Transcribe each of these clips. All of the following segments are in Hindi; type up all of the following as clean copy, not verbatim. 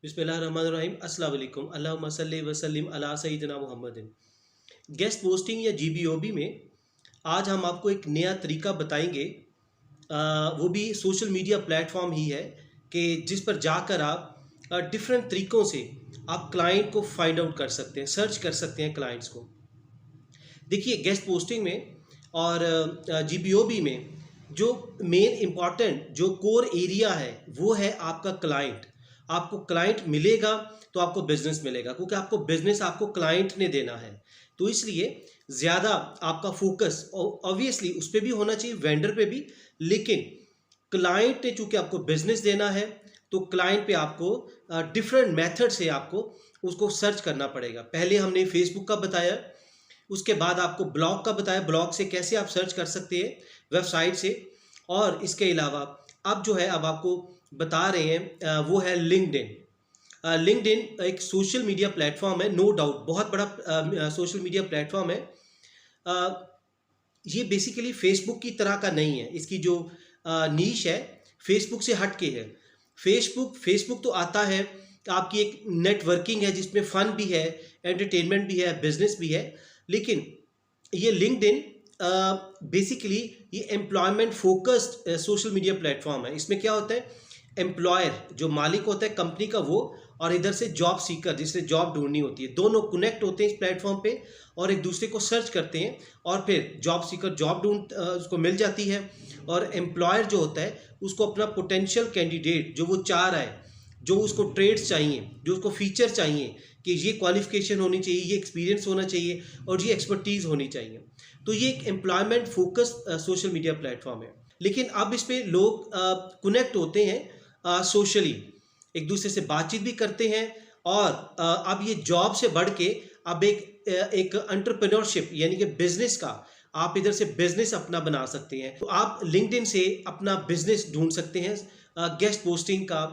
बिस्मिल्लाहिर्रहमानिर्रहीम अस्सलाम वालेकुम अल्लाहुम्मा सल्ली व सल्लिम अला सय्यिदिना मुहम्मदिन। गेस्ट पोस्टिंग या जीबीओबी में आज हम आपको एक नया तरीका बताएंगे। वो भी सोशल मीडिया प्लेटफॉर्म ही है कि जिस पर जाकर आप डिफरेंट तरीक़ों से आप क्लाइंट को फाइंड आउट कर सकते हैं, सर्च कर सकते हैं क्लाइंट्स को। देखिए, गेस्ट पोस्टिंग में और जीबीओबी में जो मेन इम्पॉर्टेंट जो कोर एरिया है वो है आपका क्लाइंट। आपको क्लाइंट मिलेगा तो आपको बिजनेस मिलेगा, क्योंकि आपको बिजनेस आपको क्लाइंट ने देना है। तो इसलिए ज़्यादा आपका फोकस ऑब्वियसली उस पर भी होना चाहिए, वेंडर पे भी, लेकिन क्लाइंट ने चूंकि आपको बिजनेस देना है तो क्लाइंट पे आपको डिफरेंट मेथड से आपको उसको सर्च करना पड़ेगा। पहले हमने फेसबुक का बताया, उसके बाद आपको ब्लॉग का बताया, ब्लॉग से कैसे आप सर्च कर सकते हैं वेबसाइट से। और इसके अलावा अब जो है अब आपको बता रहे हैं वो है लिंक्डइन। लिंक्डइन एक सोशल मीडिया प्लेटफॉर्म है, नो डाउट बहुत बड़ा सोशल मीडिया प्लेटफॉर्म है। अ, ये बेसिकली फेसबुक की तरह का नहीं है। इसकी जो नीश है फेसबुक से हट के है। फेसबुक तो आता है, आपकी एक नेटवर्किंग है जिसमें फन भी है, एंटरटेनमेंट भी है, बिजनेस भी है। लेकिन ये लिंक्डइन बेसिकली ये employment focused social media platform है। इसमें क्या होता है, एम्प्लॉयर जो मालिक होता है कंपनी का वो, और इधर से जॉब सीकर जिससे जॉब ढूंढनी होती है, दोनों कनेक्ट होते हैं इस प्लेटफॉर्म पे और एक दूसरे को सर्च करते हैं और फिर जॉब सीकर जॉब उसको मिल जाती है। और एम्प्लॉयर जो होता है उसको अपना पोटेंशियल कैंडिडेट जो वो चाह रहा है, जो उसको ट्रेड्स चाहिए, जो उसको फीचर चाहिए कि ये क्वालिफिकेशन होनी चाहिए, ये एक्सपीरियंस होना चाहिए और ये एक्सपर्टीज़ होनी चाहिए। तो ये एक employment focus social media platform है। लेकिन अब इस पर लोग कनेक्ट होते हैं सोशली, एक दूसरे से बातचीत भी करते हैं। और अब ये जॉब से बढ़ के अब एक एंटरप्रेन्योरशिप यानी कि बिजनेस का, आप इधर से बिजनेस अपना बना सकते हैं। तो आप लिंक्डइन से अपना बिजनेस ढूंढ सकते हैं गेस्ट पोस्टिंग का,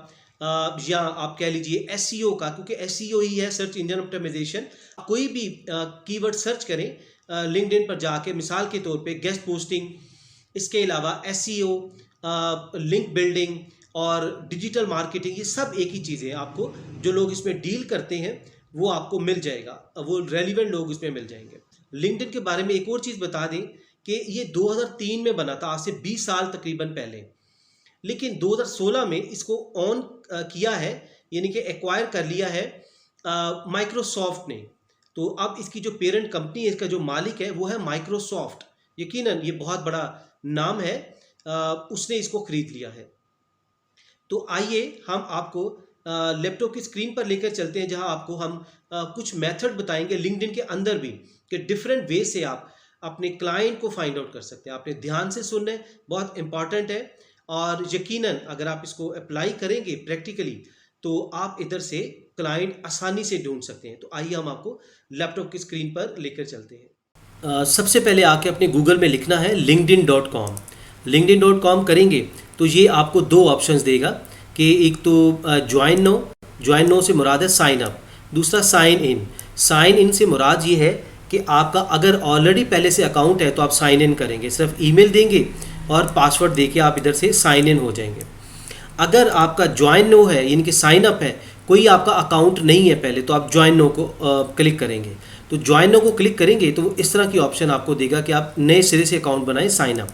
या आप कह लीजिए एसईओ का, क्योंकि एसईओ ही है सर्च इंजन ऑप्टिमाइजेशन। कोई भी कीवर्ड सर्च करें लिंक्डइन पर जाके, मिसाल के तौर पे गेस्ट पोस्टिंग, इसके अलावा एसईओ, लिंक बिल्डिंग और डिजिटल मार्केटिंग, ये सब एक ही चीज़ें हैं। आपको जो लोग इसमें डील करते हैं वो आपको मिल जाएगा, वो रेलिवेंट लोग इसमें मिल जाएंगे। लिंक्डइन के बारे में एक और चीज़ बता दें कि ये 2003 में बना था, आज से 20 साल तकरीबन पहले। लेकिन 2016 में इसको ऑन किया है, यानी कि एक्वायर कर लिया है माइक्रोसॉफ्ट ने। तो अब इसकी जो पेरेंट कंपनी है, इसका जो मालिक है वो है माइक्रोसॉफ्ट। यकीनन ये बहुत बड़ा नाम है, उसने इसको खरीद लिया है। तो आइए हम आपको लैपटॉप की स्क्रीन पर लेकर चलते हैं, जहां आपको हम कुछ मेथड बताएंगे लिंक्डइन के अंदर भी, कि डिफरेंट वे से आप अपने क्लाइंट को फाइंड आउट कर सकते हैं। आपने ध्यान से सुनना है, बहुत इंपॉर्टेंट है। और यकीनन अगर आप इसको अप्लाई करेंगे प्रैक्टिकली तो आप इधर से क्लाइंट आसानी से ढूंढ सकते हैं। तो आइए हम आपको लैपटॉप की स्क्रीन पर लेकर चलते हैं। सबसे पहले आके अपने गूगल में लिखना है linkedin.com। linkedin.com करेंगे तो ये आपको दो ऑप्शंस देगा कि एक तो ज्वाइन नो से मुराद है साइन अप, दूसरा साइन इन। साइन इन से मुराद ये है कि आपका अगर ऑलरेडी पहले से अकाउंट है तो आप साइन इन करेंगे, सिर्फ ईमेल देंगे और पासवर्ड देके आप इधर से साइन इन हो जाएंगे। अगर आपका ज्वाइन नो है यानी कि साइन अप है, कोई आपका अकाउंट नहीं है पहले, तो आप ज्वाइन नो को क्लिक करेंगे। तो ज्वाइन नो को क्लिक करेंगे तो इस तरह की ऑप्शन आपको देगा कि आप नए सिरे से अकाउंट बनाएं, साइन अप।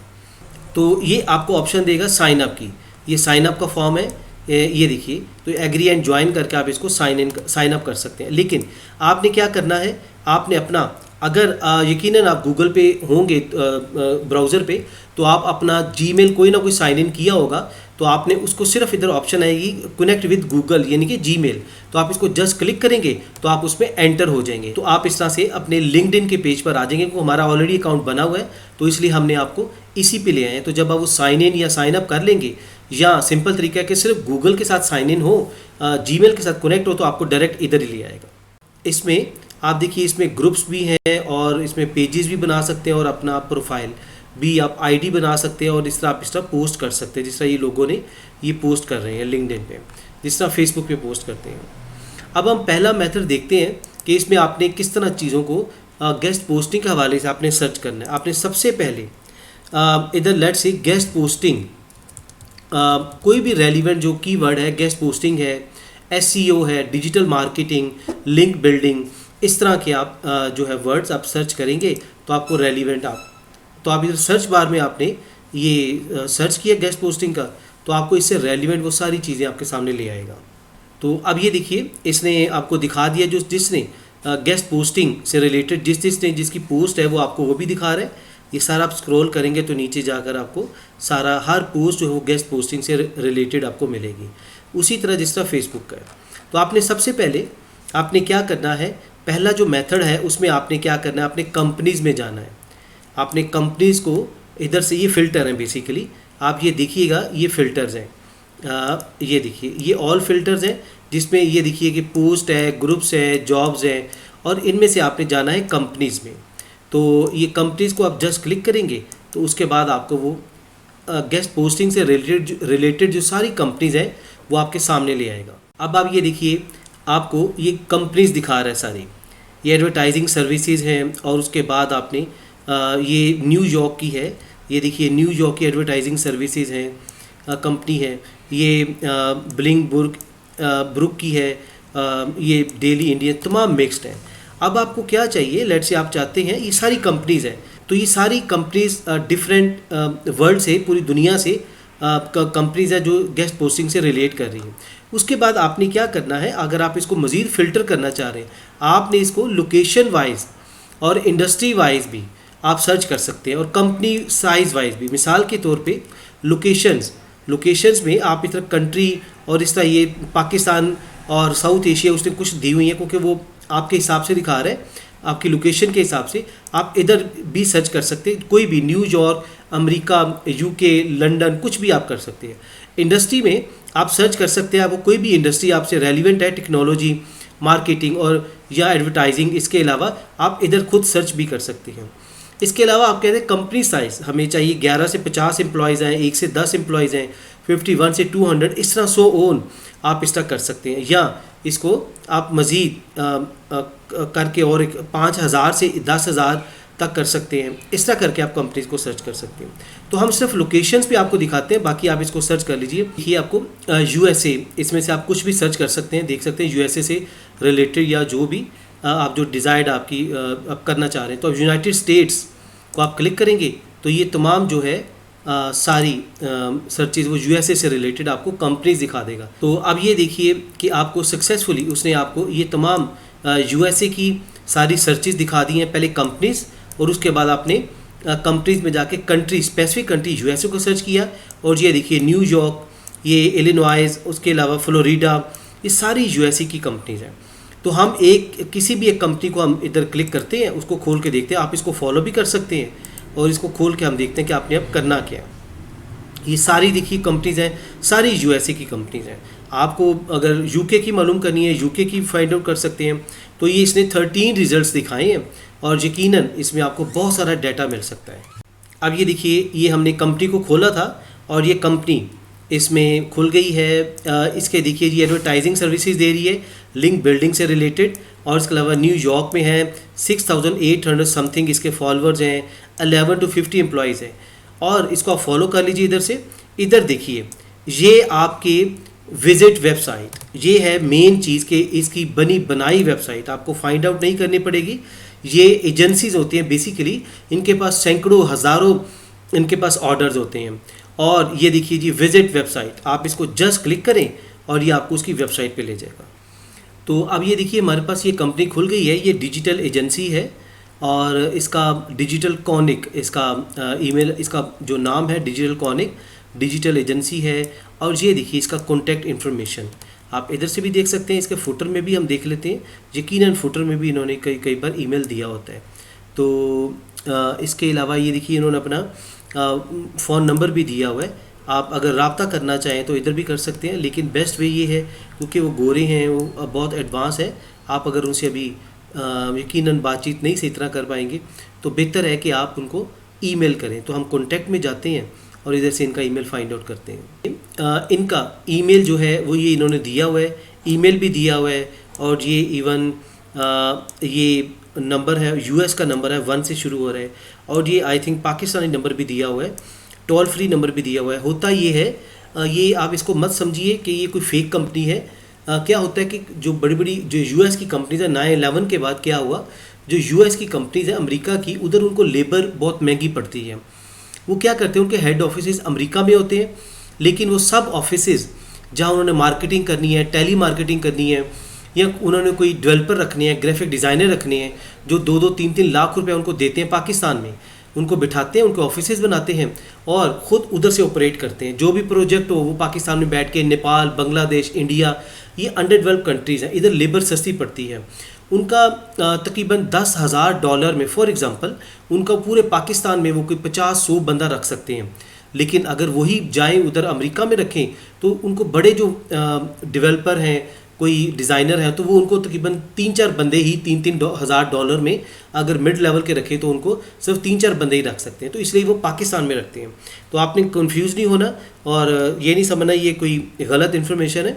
तो ये आपको ऑप्शन देगा साइन अप की, ये साइन अप का फॉर्म है, ये देखिए। तो एग्री एंड ज्वाइन करके आप इसको साइन अप कर सकते हैं। लेकिन आपने क्या करना है, आपने अपना, अगर यकीनन आप गूगल पे होंगे ब्राउज़र पे, तो आप अपना जीमेल कोई ना कोई साइन इन किया होगा, तो आपने उसको सिर्फ इधर ऑप्शन आएगी कनेक्ट विद गूगल यानी कि जीमेल, तो आप इसको जस्ट क्लिक करेंगे तो आप उसमें एंटर हो जाएंगे। तो आप इस तरह से अपने लिंक्डइन के पेज पर आ जाएंगे, क्योंकि हमारा ऑलरेडी अकाउंट बना हुआ है तो इसलिए हमने आपको इसी पे ले आए हैं। तो जब आप वो साइन इन या साइन अप कर लेंगे, या सिंपल तरीका है कि सिर्फ गूगल के साथ साइन इन हो, जीमेल के साथ कनेक्ट हो, तो आपको डायरेक्ट इधर ही ले आएगा। इसमें आप देखिए, इसमें ग्रुप्स भी हैं और इसमें पेजेस भी बना सकते हैं और अपना प्रोफाइल भी, आप आईडी बना सकते हैं और इस तरह पोस्ट कर सकते हैं, जिस तरह ये लोगों ने ये पोस्ट कर रहे हैं लिंक्डइन पे, जिस तरह फेसबुक पे पोस्ट करते हैं। अब हम पहला मेथड देखते हैं कि इसमें आपने किस तरह चीज़ों को गेस्ट पोस्टिंग के हवाले से आपने सर्च करना है। आपने सबसे पहले इधर लेट्स से गेस्ट पोस्टिंग, कोई भी रेलिवेंट जो कीवर्ड है, गेस्ट पोस्टिंग है, SEO है, डिजिटल मार्केटिंग, लिंक बिल्डिंग, इस तरह के आप जो है वर्ड्स आप सर्च करेंगे तो आपको रेलिवेंट तो आप इधर सर्च बार में आपने ये सर्च किया गेस्ट पोस्टिंग का, तो आपको इससे रेलिवेंट वो सारी चीज़ें आपके सामने ले आएगा। तो अब ये देखिए इसने आपको दिखा दिया जिसने गेस्ट पोस्टिंग से रिलेटेड जिसकी पोस्ट है वो आपको वो भी दिखा रहा है। ये सारा आप स्क्रॉल करेंगे तो नीचे जाकर आपको सारा हर पोस्ट जो है वो गेस्ट पोस्टिंग से रिलेटेड आपको मिलेगी, उसी तरह जिस तरह फेसबुक का है। तो आपने सबसे पहले आपने क्या करना है, पहला जो मेथड है उसमें आपने क्या करना है, आपने कंपनीज़ में जाना है। आपने कंपनीज़ को इधर से, ये फ़िल्टर हैं बेसिकली, आप ये देखिएगा ये फ़िल्टर्स हैं, ये देखिए ये ऑल फिल्टर्स हैं जिसमें ये देखिए कि पोस्ट है, ग्रुप्स है, जॉब्स हैं, और इनमें से आपने जाना है कंपनीज़ में। तो ये कंपनीज़ को आप जस्ट क्लिक करेंगे तो उसके बाद आपको वो गेस्ट पोस्टिंग से रिलेटेड जो सारी कंपनीज़ हैं वो आपके सामने ले आएगा। अब आप ये देखिए आपको ये कंपनीज़ दिखा रहा है सारी, ये एडवर्टाइजिंग सर्विसेज हैं, और उसके बाद आपने ये न्यूयॉर्क की है, ये देखिए न्यूयॉर्क की एडवर्टाइजिंग सर्विसेज हैं कंपनी है, ये ब्लिंग ब्रुक की है, ये डेली इंडियन, तमाम मिक्स्ड हैं। अब आपको क्या चाहिए, लेट्स से आप चाहते हैं, ये सारी कंपनीज़ हैं, तो ये सारी कंपनीज़ डिफरेंट वर्ल्ड से, पूरी दुनिया से कंपनीज़ हैं जो गेस्ट पोस्टिंग से रिलेट कर रही हैं। उसके बाद आपने क्या करना है, अगर आप इसको मज़ीद फ़िल्टर करना चाह रहे हैं, आपने इसको लोकेशन वाइज और इंडस्ट्री वाइज भी आप सर्च कर सकते हैं, और कंपनी साइज़ वाइज भी। मिसाल के तौर पे लोकेशंस में आप इस तरह कंट्री और इस तरह ये पाकिस्तान और साउथ एशिया उसने कुछ दी हुई है, क्योंकि वो आपके हिसाब से दिखा रहा है, आपकी लोकेशन के हिसाब से आप इधर भी सर्च कर सकते हैं, कोई भी न्यूयॉर्क, अमेरिका, UK, लंदन, कुछ भी आप कर सकते हैं। इंडस्ट्री में आप सर्च कर सकते हैं, आपको कोई भी इंडस्ट्री आपसे रेलिवेंट है, टेक्नोलॉजी, मार्केटिंग और या एडवर्टाइजिंग, इसके अलावा आप इधर खुद सर्च भी कर सकते हैं। इसके अलावा आप कहते हैं कंपनी साइज़ हमें चाहिए 11 से 50 एम्प्लॉयज़ हैं, 1 से 10 एम्प्लॉयज़ हैं, 51 से 200, इस तरह 100 ओन आप इस तरह कर सकते हैं, या इसको आप मज़ीद करके और 5000 से 10,000 तक कर सकते हैं। इस तरह करके आप कंपनीज को सर्च कर सकते हैं। तो हम सिर्फ लोकेशंस पे आपको दिखाते हैं, बाकी आप इसको सर्च कर लीजिए। ये आपको USA, इसमें से आप कुछ भी सर्च कर सकते हैं, देख सकते हैं USA से रिलेटेड या जो भी आप जो डिज़ायर्ड आपकी आप करना चाह रहे हैं। तो अब यूनाइटेड स्टेट्स को आप क्लिक करेंगे तो ये तमाम जो है सारी सर्चेज वो USA से रिलेटेड आपको कंपनीज दिखा देगा। तो अब ये देखिए कि आपको सक्सेसफुली उसने आपको ये तमाम USA की सारी सर्चेज दिखा दी हैं, पहले कंपनीज, और उसके बाद आपने कंपनीज में जाके कंट्री, स्पेसिफिक कंट्री USA को सर्च किया, और ये देखिए न्यूयॉर्क, ये इलिनॉइस, उसके अलावा फ्लोरिडा, ये सारी USA की कंपनीज हैं। तो हम किसी भी एक कंपनी को हम इधर क्लिक करते हैं, उसको खोल के देखते हैं। आप इसको फॉलो भी कर सकते हैं, और इसको खोल के हम देखते हैं कि आपने अब करना क्या है। ये सारी देखिए कंपनीज़ हैं, सारी USA की कंपनीज़ हैं। आपको अगर UK की मालूम करनी है, UK की फाइंड आउट कर सकते हैं। तो ये इसने 13 रिजल्ट्स दिखाए हैं, और यकीनन इसमें आपको बहुत सारा डाटा मिल सकता है। अब ये देखिए, ये हमने कंपनी को खोला था, और ये कंपनी इसमें खुल गई है। इसके देखिए ये एडवर्टाइजिंग सर्विसेज दे रही है, लिंक बिल्डिंग से रिलेटेड, और इसके अलावा न्यूयॉर्क में है, 6800 समथिंग इसके फॉलोअर्स हैं, 11 to 50 एम्प्लॉयज़ हैं। और इसको आप फॉलो कर लीजिए इधर से। इधर देखिए ये आपके विजिट वेबसाइट, ये है मेन चीज़ के इसकी बनाई वेबसाइट, आपको फाइंड आउट नहीं करनी पड़ेगी। ये एजेंसीज होती हैं बेसिकली, इनके पास सैकड़ों हज़ारों इनके पास ऑर्डर्स होते हैं। और ये देखिए जी विजिट वेबसाइट, आप इसको जस्ट क्लिक करें और ये आपको उसकी वेबसाइट पे ले जाएगा। तो अब ये देखिए हमारे पास ये कंपनी खुल गई है, ये डिजिटल एजेंसी है, और इसका डिजिटल कॉनिक, इसका ईमेल, इसका जो नाम है डिजिटल कॉनिक, डिजिटल एजेंसी है। और ये देखिए इसका कॉन्टैक्ट इन्फॉर्मेशन आप इधर से भी देख सकते हैं, इसके फुटर में भी हम देख लेते हैं। यकीनन फुटर में भी इन्होंने कई बार ईमेल दिया होता है। तो इसके अलावा ये देखिए इन्होंने अपना फ़ोन नंबर भी दिया हुआ है, आप अगर रब्ता करना चाहें तो इधर भी कर सकते हैं। लेकिन बेस्ट वे ये है, क्योंकि वो गोरे हैं, वो बहुत एडवांस है, आप अगर उनसे अभी यकीनन बातचीत नहीं सही तरह कर पाएंगे, तो बेहतर है कि आप उनको ईमेल करें। तो हम कॉन्टैक्ट में जाते हैं और इधर से इनका ईमेल फाइंड आउट करते हैं। इनका ईमेल जो है वो ये इन्होंने दिया हुआ है, ईमेल भी दिया हुआ है, और ये इवन ये नंबर है, US का नंबर है, 1 से शुरू हो रहा है, और ये आई थिंक पाकिस्तानी नंबर भी दिया हुआ है, टोल फ्री नंबर भी दिया हुआ है। होता ये है, ये आप इसको मत समझिए कि ये कोई फेक कंपनी है, क्या होता है कि जो बड़ी बड़ी जो यूएस की कंपनीज है 9/11 के बाद क्या हुआ, जो यूएस की कंपनीज है अमेरिका की, उधर उनको लेबर बहुत महंगी पड़ती है। वो क्या करते हैं, उनके हेड ऑफिस अमेरिका में होते हैं, लेकिन वो सब ऑफिस जहाँ उन्होंने मार्केटिंग करनी है, टेली मार्केटिंग करनी है, या उन्होंने कोई डेवलपर रखने हैं, ग्राफिक डिज़ाइनर रखने हैं, जो 2-2, 3-3 लाख रुपए उनको देते हैं पाकिस्तान में, उनको बिठाते हैं, उनके ऑफिसेज बनाते हैं और ख़ुद उधर से ऑपरेट करते हैं। जो भी प्रोजेक्ट हो वो पाकिस्तान में बैठ के, नेपाल, बांग्लादेश, इंडिया, ये अंडर डेवलप कंट्रीज़ हैं, इधर लेबर सस्ती पड़ती है। उनका तकरीबन $10,000 में, फॉर एग्ज़ाम्पल, उनका पूरे पाकिस्तान में वो कोई 50-100 बंदा रख सकते हैं। लेकिन अगर वही जाएँ उधर अमेरिका में रखें तो उनको बड़े जो डेवलपर हैं, कोई डिज़ाइनर है, तो वो उनको तकरीबन 3-4 बंदे ही $3,000 में अगर मिड लेवल के रखें तो उनको सिर्फ 3-4 बंदे ही रख सकते हैं। तो इसलिए वो पाकिस्तान में रखते हैं। तो आपने कंफ्यूज नहीं होना और ये नहीं समझना ये कोई गलत इन्फॉर्मेशन है,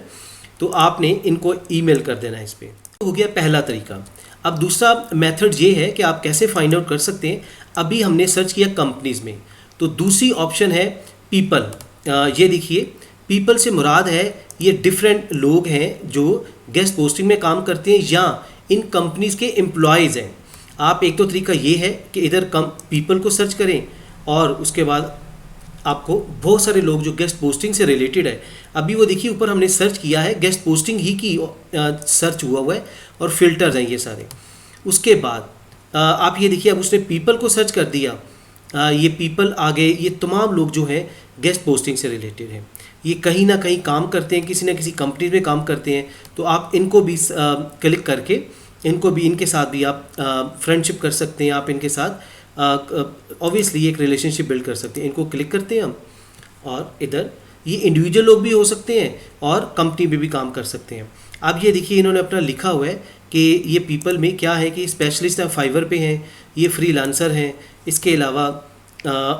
तो आपने इनको ईमेल कर देना है इस पर। तो हो गया पहला तरीका। अब दूसरा मेथड ये है कि आप कैसे फाइंड आउट कर सकते हैं। अभी हमने सर्च किया कंपनीज़ में, तो दूसरी ऑप्शन है पीपल। ये देखिए, पीपल से मुराद है ये डिफरेंट लोग हैं जो गेस्ट पोस्टिंग में काम करते हैं या इन कंपनीज़ के एम्प्लॉयज़ हैं। आप एक तो तरीका ये है कि इधर पीपल को सर्च करें और उसके बाद आपको बहुत सारे लोग जो गेस्ट पोस्टिंग से रिलेटेड है, अभी वो देखिए ऊपर हमने सर्च किया है, गेस्ट पोस्टिंग ही की सर्च हुआ है और फिल्टर्स हैं ये सारे। उसके बाद आप ये देखिए, अब उसने पीपल को सर्च कर दिया, ये पीपल आ गए, ये तमाम लोग जो हैं गेस्ट पोस्टिंग से रिलेटेड हैं, ये कहीं ना कहीं काम करते हैं, किसी ना किसी कंपनी में काम करते हैं। तो आप इनको भी क्लिक करके इनके साथ भी आप फ्रेंडशिप कर सकते हैं, आप इनके साथ ऑब्वियसली एक रिलेशनशिप बिल्ड कर सकते हैं। इनको क्लिक करते हैं हम और इधर ये इंडिविजुअल लोग भी हो सकते हैं और कंपनी में भी काम कर सकते हैं। अब ये देखिए, इन्होंने अपना लिखा हुआ है कि ये पीपल में क्या है कि स्पेशलिस्ट हैं, फाइवर पे हैं, ये फ्रीलांसर हैं। इसके अलावा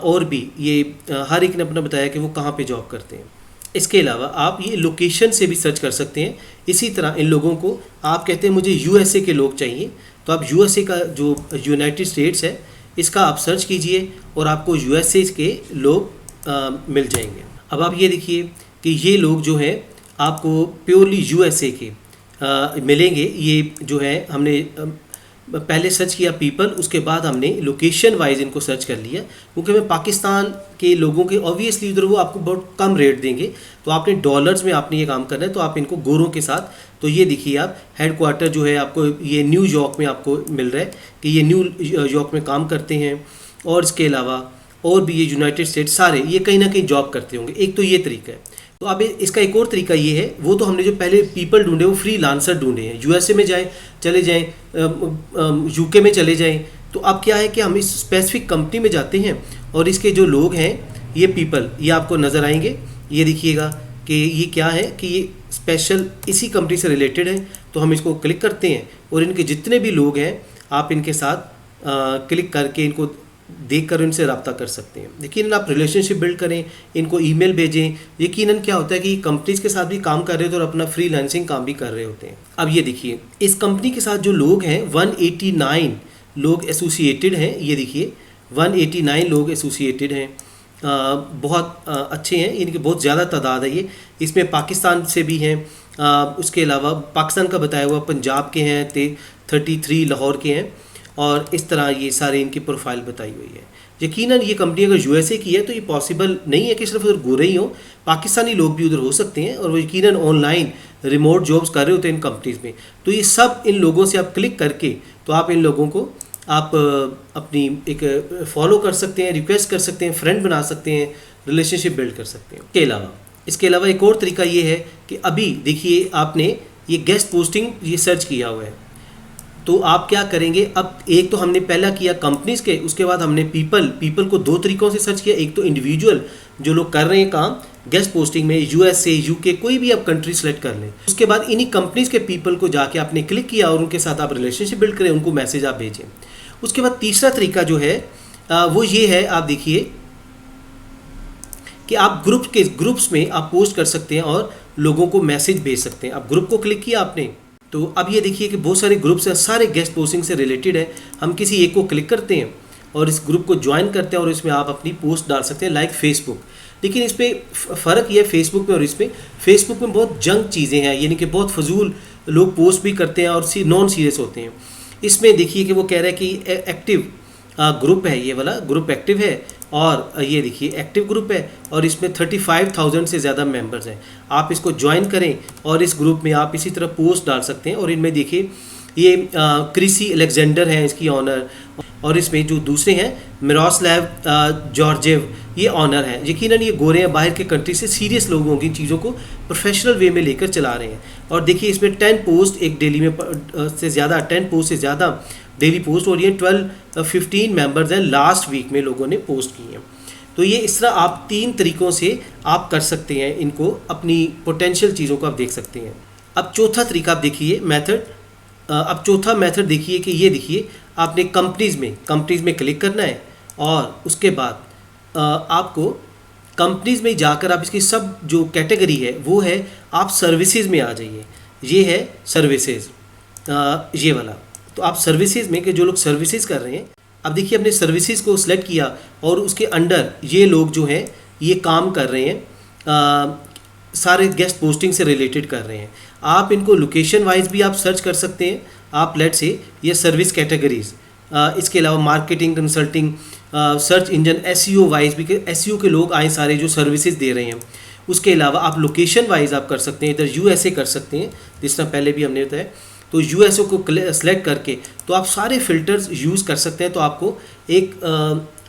और भी ये हर एक ने अपना बताया कि वो कहाँ पे जॉब करते हैं। इसके अलावा आप ये लोकेशन से भी सर्च कर सकते हैं। इसी तरह इन लोगों को आप कहते हैं मुझे यूएसए के लोग चाहिए, तो आप यूएसए का जो यूनाइटेड स्टेट्स है इसका आप सर्च कीजिए और आपको यूएसए के लोग मिल जाएंगे। अब आप ये देखिए कि ये लोग जो हैं आपको प्योरली यूएसए के मिलेंगे। ये जो है हमने पहले सर्च किया पीपल, उसके बाद हमने लोकेशन वाइज इनको सर्च कर लिया, क्योंकि मैं पाकिस्तान के लोगों के ऑब्वियसली उधर वो आपको बहुत कम रेट देंगे। तो आपने डॉलर्स में आपने ये काम करना है, तो आप इनको गोरों के साथ, तो ये देखिए आप हेडक्वार्टर जो है आपको ये न्यूयॉर्क में आपको मिल रहा है कि ये न्यूयॉर्क में काम करते हैं। और इसके अलावा और भी ये यूनाइटेड स्टेट्स सारे ये कहीं ना कहीं जॉब करते होंगे। एक तो ये तरीका है। तो अब इसका एक और तरीका ये है, वो तो हमने जो पहले पीपल ढूंढे वो फ्रीलांसर ढूंढे हैं, यूएसए में चले जाएं, यूके में चले जाएं। तो अब क्या है कि हम इस स्पेसिफिक कंपनी में जाते हैं और इसके जो लोग हैं ये पीपल, ये आपको नज़र आएंगे। ये देखिएगा कि ये क्या है कि ये स्पेशल इसी कंपनी से रिलेटेड है। तो हम इसको क्लिक करते हैं और इनके जितने भी लोग हैं आप इनके साथ क्लिक करके इनको देख कर इनसे रब्ता कर सकते हैं। यकीनन आप रिलेशनशिप बिल्ड करें, इनको ईमेल भेजें। यकीनन क्या होता है कि कंपनीज के साथ भी काम कर रहे होते हैं और अपना फ्रीलांसिंग काम भी कर रहे होते हैं। अब ये देखिए, इस कंपनी के साथ जो लोग हैं 189 लोग एसोसिएटेड हैं। ये देखिए 189 लोग एसोसिएटेड हैं, बहुत अच्छे हैं, इनकी बहुत ज़्यादा तादाद है। ये इसमें पाकिस्तान से भी हैं, उसके अलावा पाकिस्तान का बताया हुआ पंजाब के हैं, 33 लाहौर के हैं, और इस तरह ये सारे इनकी प्रोफाइल बताई हुई है। यकीनन ये कंपनी अगर यूएसए की है तो ये पॉसिबल नहीं है कि सिर्फ उधर गोरे ही हो, पाकिस्तानी लोग भी उधर हो सकते हैं और वो यकीनन ऑनलाइन रिमोट जॉब्स कर रहे होते हैं इन कंपनीज़ में। तो ये सब इन लोगों से आप क्लिक करके तो आप इन लोगों को आप अपनी एक फॉलो कर सकते हैं, रिक्वेस्ट कर सकते हैं, फ्रेंड बना सकते हैं, रिलेशनशिप बिल्ड कर सकते हैं। इसके अलावा एक और तरीका ये है कि अभी देखिए आपने ये गेस्ट पोस्टिंग ये सर्च किया हुआ है, तो आप क्या करेंगे, अब एक तो हमने पहला किया कंपनीज के, उसके बाद हमने पीपल को दो तरीकों से सर्च किया। एक तो इंडिविजुअल जो लोग कर रहे हैं काम गेस्ट पोस्टिंग में, यूएसए, यूके, कोई भी आप कंट्री सेलेक्ट कर लें। उसके बाद इन्हीं कंपनीज के पीपल को जाके आपने क्लिक किया और उनके साथ आप रिलेशनशिप बिल्ड करें, उनको मैसेज आप भेजें। उसके बाद तीसरा तरीका जो है वो ये है, आप देखिए कि आप ग्रुप्स में आप पोस्ट कर सकते हैं और लोगों को मैसेज भेज सकते हैं। आप ग्रुप को क्लिक किया आपने, तो अब ये देखिए कि बहुत सारे ग्रुप्स हैं, सारे गेस्ट पोस्टिंग से रिलेटेड है। हम किसी एक को क्लिक करते हैं और इस ग्रुप को ज्वाइन करते हैं और इसमें आप अपनी पोस्ट डाल सकते हैं, लाइक फेसबुक। लेकिन इस पर फ़र्क ये है फेसबुक में और इस पर, फेसबुक में बहुत जंक चीज़ें हैं, यानी कि बहुत फजूल लोग पोस्ट भी करते हैं और नॉन सीरियस होते हैं। इसमें देखिए कि वो कह रहा है कि एक्टिव ग्रुप है, ये वाला ग्रुप एक्टिव है, और ये देखिए एक्टिव ग्रुप है और इसमें 35,000 से ज़्यादा मेंबर्स हैं। आप इसको ज्वाइन करें और इस ग्रुप में आप इसी तरह पोस्ट डाल सकते हैं। और इनमें देखिए ये क्रिसी अलेक्जेंडर हैं इसकी ऑनर, और इसमें जो दूसरे हैं मिरोस्लाव जॉर्जेव, ये ऑनर हैं। यकीनन ये गोरे हैं, बाहर के कंट्री से सीरियस लोग होंगे, इन चीज़ों को प्रोफेशनल वे में लेकर चला रहे हैं। और देखिए इसमें 10 पोस्ट एक डेली में से ज़्यादा, 10 पोस्ट से ज़्यादा डेली पोस्ट हो रही है। 15 मेंबर्स हैं लास्ट वीक में लोगों ने पोस्ट की हैं। तो ये इस तरह आप 3 तरीक़ों से आप कर सकते हैं इनको, अपनी पोटेंशियल चीज़ों को आप देख सकते हैं। अब चौथा तरीका आप देखिए मेथड, अब चौथा मेथड देखिए कि ये देखिए आपने कंपनीज़ में क्लिक करना है और उसके बाद आपको कंपनीज़ में जाकर आप इसकी सब जो कैटेगरी है वो है, आप सर्विसेज में आ जाइए। ये है सर्विसेज, ये वाला। तो आप सर्विसेज में, कि जो लोग सर्विसेज कर रहे हैं, अब देखिए अपने सर्विसेज को सिलेक्ट किया और उसके अंडर ये लोग जो हैं ये काम कर रहे हैं, सारे गेस्ट पोस्टिंग से रिलेटेड कर रहे हैं। आप इनको लोकेशन वाइज भी आप सर्च कर सकते हैं। आप लेट से ये सर्विस कैटेगरीज, इसके अलावा marketing, consulting, search engine, SEO wise भी, एसईओ के लोग आए सारे जो सर्विसेज दे रहे हैं। उसके अलावा आप लोकेशन वाइज आप कर सकते हैं, इधर यूएसए कर सकते हैं जिस तरह पहले भी हमने बताया। तो यूएसए को सेलेक्ट करके तो आप सारे फ़िल्टर्स यूज़ कर सकते हैं। तो आपको एक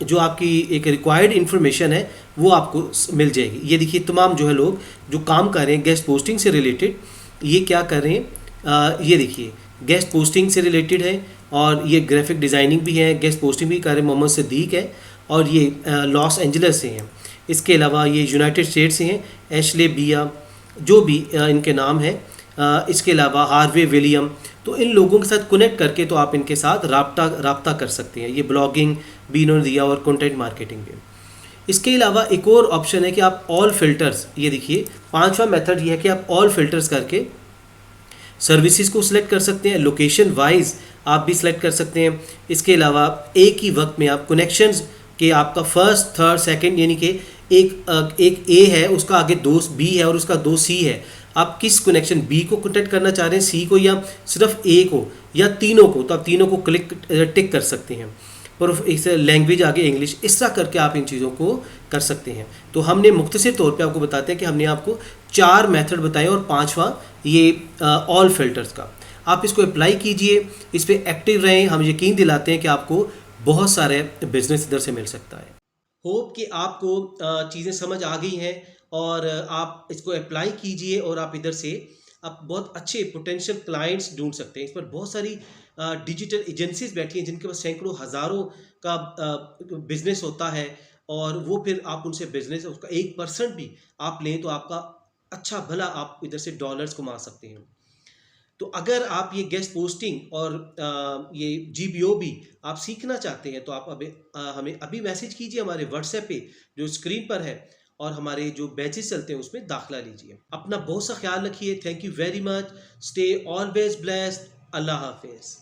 जो आपकी एक रिक्वायर्ड इन्फॉर्मेशन है वो आपको मिल जाएगी। ये देखिए तमाम जो है लोग जो काम कर रहे हैं गेस्ट पोस्टिंग से रिलेटेड, ये क्या कर रहे हैं, ये देखिए गेस्ट पोस्टिंग से रिलेटेड है, और ये ग्राफिक डिज़ाइनिंग भी है, गेस्ट पोस्टिंग भी कर रहे हैं। मोहम्मद सदीक है और ये लॉस एंजल्स से हैं। इसके अलावा ये यूनाइटेड स्टेट से हैं, एशले बिया, जो भी इनके नाम है। इसके अलावा हार्वे विलियम। तो इन लोगों के साथ कनेक्ट करके तो आप इनके साथ राब्ता कर सकते हैं। ये ब्लॉगिंग भी इन्होंने दिया और कंटेंट मार्केटिंग भी। इसके अलावा एक और ऑप्शन है कि आप ऑल फिल्टर्स, ये देखिए 5वां मेथड ये है कि आप ऑल फिल्टर्स करके सर्विसेज को सिलेक्ट कर सकते हैं। लोकेशन वाइज आप भी सिलेक्ट कर सकते हैं। इसके अलावा एक ही वक्त में आप कनेक्शंस के, आपका फर्स्ट, थर्ड, सेकंड, यानी कि एक ए है, उसका आगे 2 बी है और उसका 2 सी है। आप किस कनेक्शन बी को कॉन्टेक्ट करना चाह रहे हैं, सी को, या सिर्फ ए को, या तीनों को, तो आप तीनों को टिक कर सकते हैं। और इस लैंग्वेज आगे इंग्लिश, इस तरह करके आप इन चीज़ों को कर सकते हैं। तो हमने मुख्तसर तौर पे आपको बताते हैं कि हमने आपको 4 मेथड बताए और 5वां ये ऑल फिल्टर्स का। आप इसको अप्लाई कीजिए, इस पर एक्टिव रहें। हम यकीन दिलाते हैं कि आपको बहुत सारे बिजनेस इधर से मिल सकता है। होप कि आपको चीज़ें समझ आ गई हैं और आप इसको अप्लाई कीजिए और आप इधर से आप बहुत अच्छे पोटेंशियल क्लाइंट्स ढूंढ सकते हैं। इस पर बहुत सारी डिजिटल एजेंसीज बैठी हैं जिनके पास सैकड़ों हज़ारों का बिजनेस होता है, और वो फिर आप उनसे बिजनेस, उसका 1% भी आप लें तो आपका अच्छा भला आप इधर से डॉलर्स कमा सकते हैं। तो अगर आप ये गेस्ट पोस्टिंग और ये GBOB आप सीखना चाहते हैं तो आप हमें अभी मैसेज कीजिए हमारे व्हाट्सएप पे जो स्क्रीन पर है, और हमारे जो बैचेस चलते हैं उसमें दाखिला लीजिए। अपना बहुत सा ख्याल रखिए। Thank you very much. Stay always blessed. अल्लाह हाफिज़।